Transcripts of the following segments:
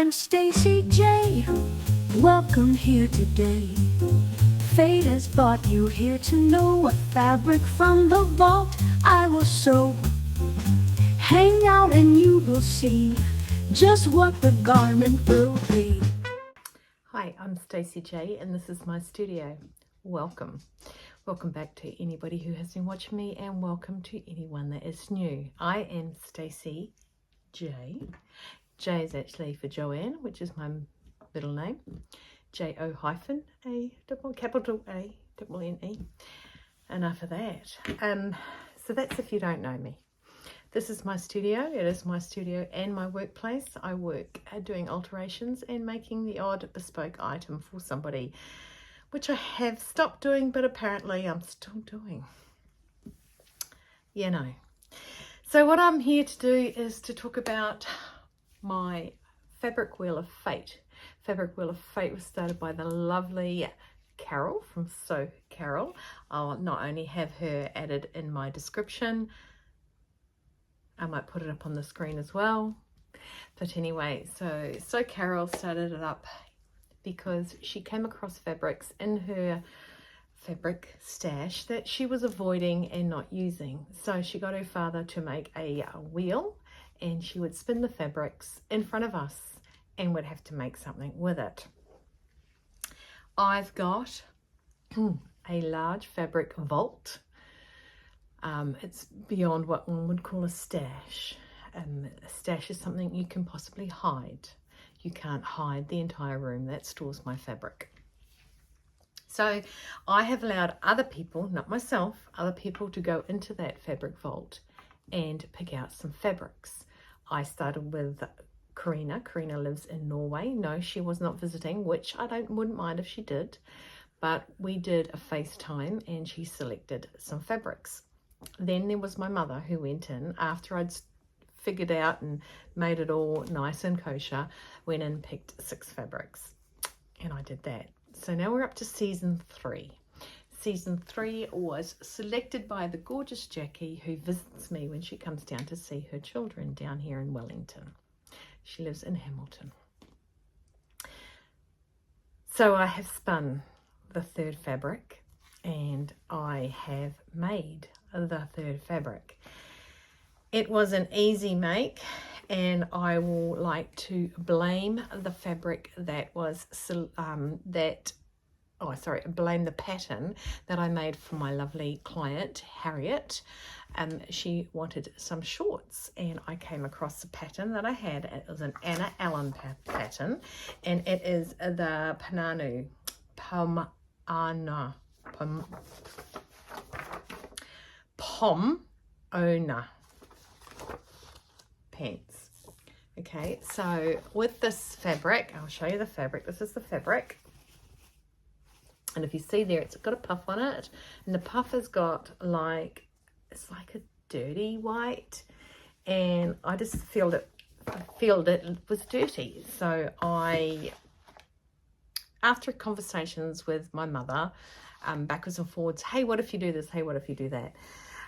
I'm Stacy J. Welcome here today. Fate has brought you here to know what fabric from the vault I will sew. Hang out and you will see just what the garment will be. Hi, I'm Stacy J and this is my studio. Welcome. Welcome back to anybody who has been watching me, and welcome to anyone that is new. I am Stacy J. J is actually for Joanne, which is my middle name. J-O hyphen A double capital A double N-E. Enough of that. So that's if you don't know me. This is my studio. It is my studio and my workplace. I work doing alterations and making the odd bespoke item for somebody, which I have stopped doing, but apparently I'm still doing. You know. So what I'm here to do is to talk about my Fabricwheeloffate. Fabricwheeloffate was started by the lovely Carol from So Carol. I'll not only have her added in my description, I might put it up on the screen as well. But anyway, so Carol started it up because she came across fabrics in her fabric stash that she was avoiding and not using. So she got her father to make a wheel, and she would spin the fabrics in front of us and would have to make something with it. I've got a large fabric vault. It's beyond what one would call a stash. A stash is something you can possibly hide. You can't hide the entire room that stores my fabric. So I have allowed other people, not myself, other people to go into that fabric vault and pick out some fabrics. I started with Karina. Karina lives in Norway. No, she was not visiting, which I wouldn't mind if she did, but we did a FaceTime and she selected some fabrics. Then there was my mother who went in after I'd figured out and made it all nice and kosher, went in and picked 6 fabrics, and I did that. So now we're up to season 3. Season 3 was selected by the gorgeous Jacqui, who visits me when she comes down to see her children down here in Wellington. She lives in Hamilton. So I have spun the 3rd fabric and I have made the 3rd fabric. It was an easy make, and I will like to blame the fabric that was blame the pattern that I made for my lovely client Harriet. She wanted some shorts, and I came across the pattern that I had. It was an Anna Allen pattern, and it is the Pomona pants. Okay, so with this fabric, I'll show you the fabric. This is the fabric, and if you see there, it's got a puff on it, and the puff has got it's like a dirty white, and I just feel it was dirty. So after conversations with my mother, backwards and forwards, hey, what if you do this? Hey, what if you do that?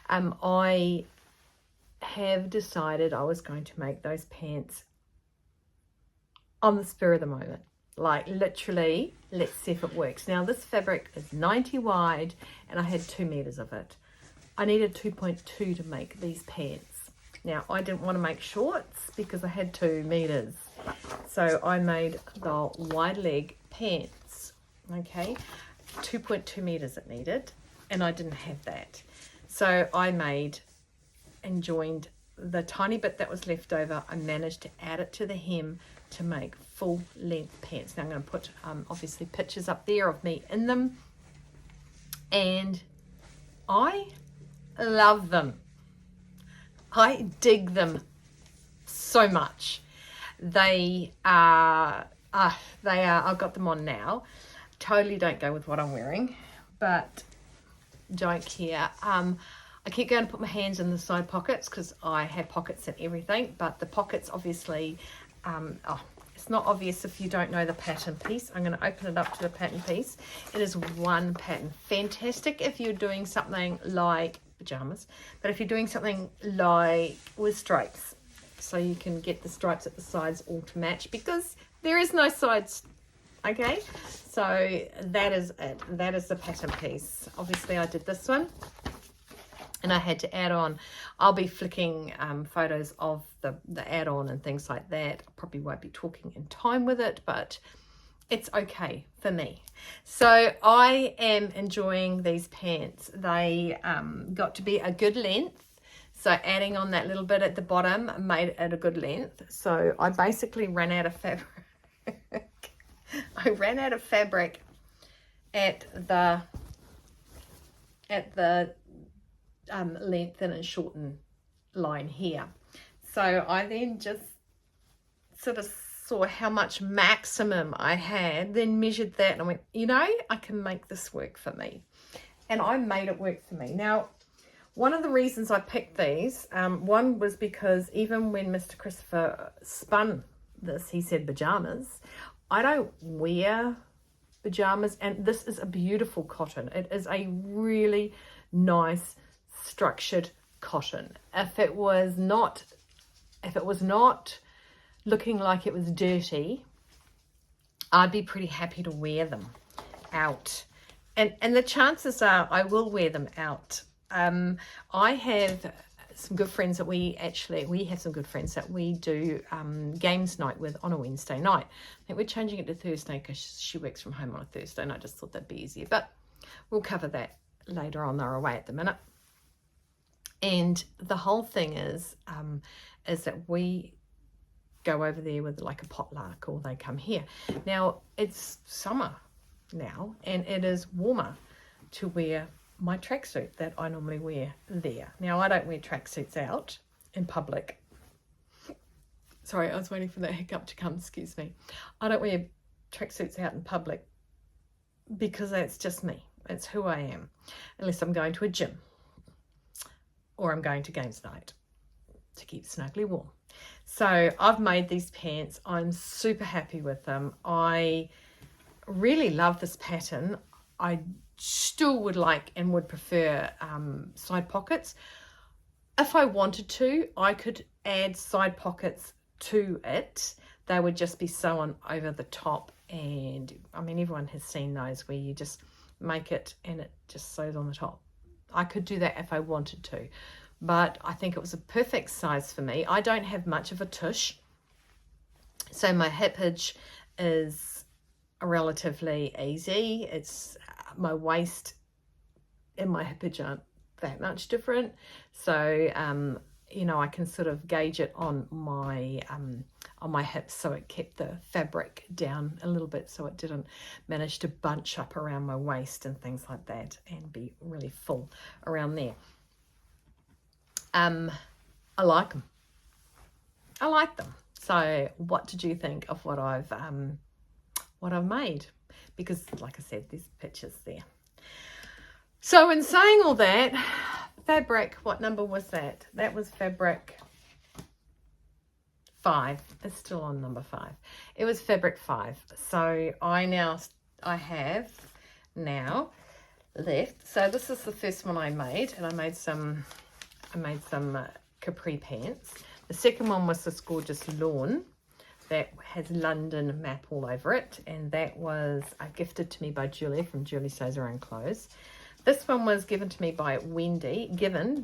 I have decided I was going to make those pants on the spur of the moment. Like literally, let's see if it works. Now this fabric is 90 wide and I had 2 meters of it. I needed 2.2 to make these pants. Now I didn't want to make shorts because I had 2 meters. So I made the wide leg pants, okay? 2.2 meters it needed, and I didn't have that. So I made and joined the tiny bit that was left over. I managed to add it to the hem to make full length pants. Now I'm going to put obviously pictures up there of me in them, and I love them. I dig them so much. They are I've got them on now. Totally don't go with what I'm wearing, but don't care. I keep going to put my hands in the side pockets because I have pockets and everything, but the pockets obviously, it's not obvious if you don't know the pattern piece. I'm going to open it up to the pattern piece. It is one pattern. Fantastic if you're doing something like pajamas, but if you're doing something like with stripes, so you can get the stripes at the sides all to match, because there is no sides. Okay, so that is it. That is the pattern piece. Obviously I did this one, and I had to add on. I'll be flicking photos of the add-on and things like that. I probably won't be talking in time with it, but it's okay for me. So I am enjoying these pants. They got to be a good length. So adding on that little bit at the bottom made it a good length. So I basically ran out of fabric. I ran out of fabric at the lengthen and shorten line here. So I then just sort of saw how much maximum I had, then measured that, and I went, you know, I can make this work for me. And I made it work for me. Now, one of the reasons I picked these, one was because even when Mr. Christopher spun this, he said pajamas. I don't wear pajamas, and this is a beautiful cotton. It is a really nice structured cotton. If it was not looking like it was dirty, I'd be pretty happy to wear them out. And the chances are I will wear them out. I have some good friends that we have some good friends that we do games night with on a Wednesday night. I think we're changing it to Thursday because she works from home on a Thursday, and I just thought that'd be easier. But we'll cover that later on. They're away at the minute. And the whole thing is that we go over there with like a potluck, or they come here. Now, it's summer now, and it is warmer to wear my tracksuit that I normally wear there. Now, I don't wear tracksuits out in public. Sorry, I was waiting for that hiccup to come, excuse me. I don't wear tracksuits out in public because that's just me. It's who I am, unless I'm going to a gym or I'm going to games night to keep snugly warm. So I've made these pants. I'm super happy with them. I really love this pattern. I still would like and would prefer side pockets. If I wanted to, I could add side pockets to it. They would just be sewn over the top, and I mean, everyone has seen those where you just make it and it just sews on the top. I could do that if I wanted to, but I think it was a perfect size for me. I don't have much of a tush, so my hippage is relatively easy. It's my waist and my hippage aren't that much different, so you know, I can sort of gauge it on my hips, so it kept the fabric down a little bit, so it didn't manage to bunch up around my waist and things like that and be really full around there. I like them. I like them. So what did you think of what I've made? Because like I said, there's pictures there. So in saying all that, fabric, what number was that? That was fabric 5. It's still on number 5. It was fabric 5. So I have now left. So this is the first one I made, and I made some capri pants. The second one was this gorgeous lawn that has London map all over it, and that was gifted to me by Julia from Julie Sews Her Own Clothes. This one was given to me by Wendy,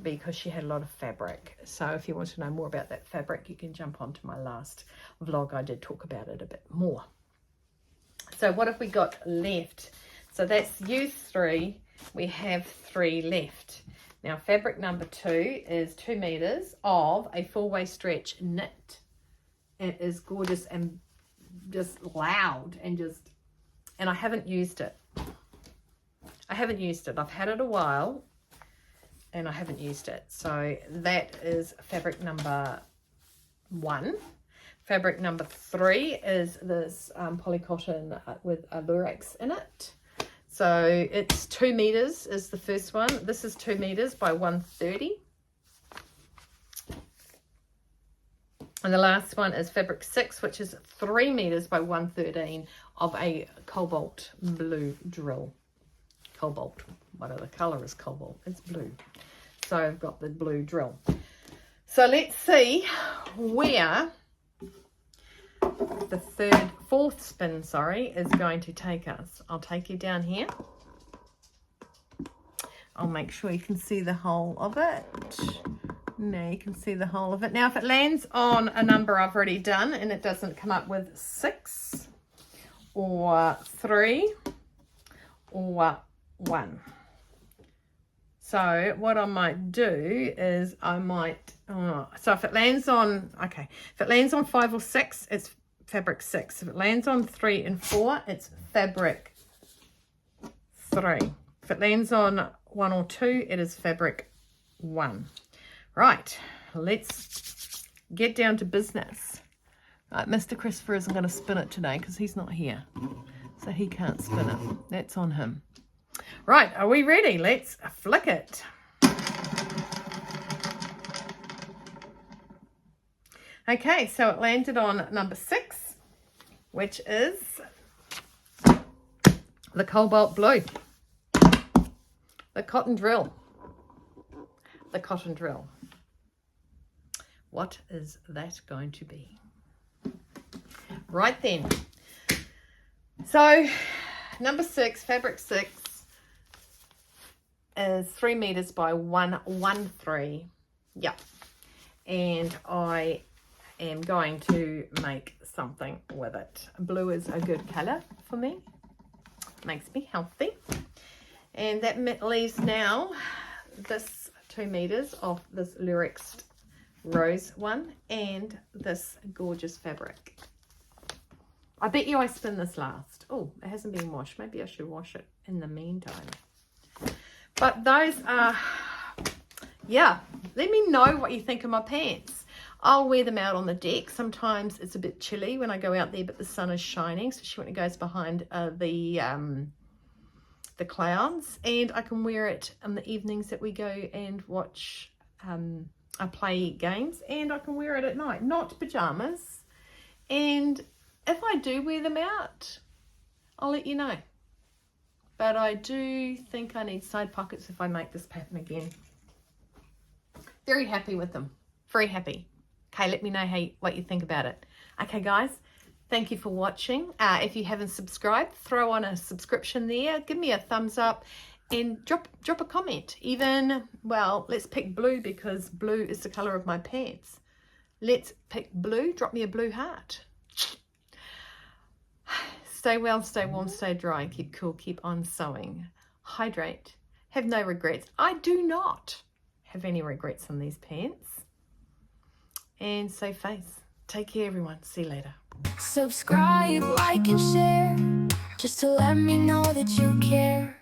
because she had a lot of fabric. So if you want to know more about that fabric, you can jump onto my last vlog. I did talk about it a bit more. So what have we got left? So that's used 3. We have 3 left. Now fabric number 2 is 2 meters of a full-way stretch knit. It is gorgeous and just loud and I haven't used it. I've had it a while and I haven't used it. So that is fabric number 1. Fabric number 3 is this polycotton with a lurex in it. So it's 2 meters is the first one. This is 2 meters by 130. And the last one is fabric 6, which is 3 meters by 113 of a cobalt blue drill. Cobalt, whatever the color is cobalt, it's blue. So I've got the blue drill. So let's see where the fourth spin, is going to take us. I'll take you down here. I'll make sure you can see the whole of it. Now you can see the whole of it. Now if it lands on a number I've already done and it doesn't come up with 6 or 3 or 1. So what I might do is I might, so if it lands on, okay, if it lands on 5 or 6, it's fabric 6. If it lands on 3 and 4, it's fabric 3. If it lands on 1 or 2, it is fabric 1. Right, let's get down to business. Right, Mr. Christopher isn't going to spin it today because he's not here. So he can't spin it. That's on him. Right, are we ready? Let's flick it. Okay, so it landed on number 6, which is the cobalt blue. The cotton drill. The cotton drill. What is that going to be? Right then. So, number 6, fabric 6, is 3 meters by 113. Yeah. And I am going to make something with it. Blue is a good color for me. Makes me healthy. And that leaves now this 2 meters of this Lurex rose one and this gorgeous fabric. I bet you I spin this last. Oh, it hasn't been washed. Maybe I should wash it in the meantime. But those are, yeah, let me know what you think of my pants. I'll wear them out on the deck. Sometimes it's a bit chilly when I go out there, but the sun is shining, especially when it goes behind the clouds. And I can wear it in the evenings that we go and watch, I play games, and I can wear it at night, not pajamas. And if I do wear them out, I'll let you know. But I do think I need side pockets if I make this pattern again. Very happy with them. Very happy. Okay, let me know what you think about it. Okay, guys, thank you for watching. If you haven't subscribed, throw on a subscription there. Give me a thumbs up and drop a comment. Even, well, let's pick blue because blue is the color of my pants. Let's pick blue. Drop me a blue heart. Stay well, stay warm, stay dry, keep cool, keep on sewing. Hydrate. Have no regrets. I do not have any regrets on these pants. And save face. Take care, everyone. See you later. Subscribe, like, and share, just to let me know that you care.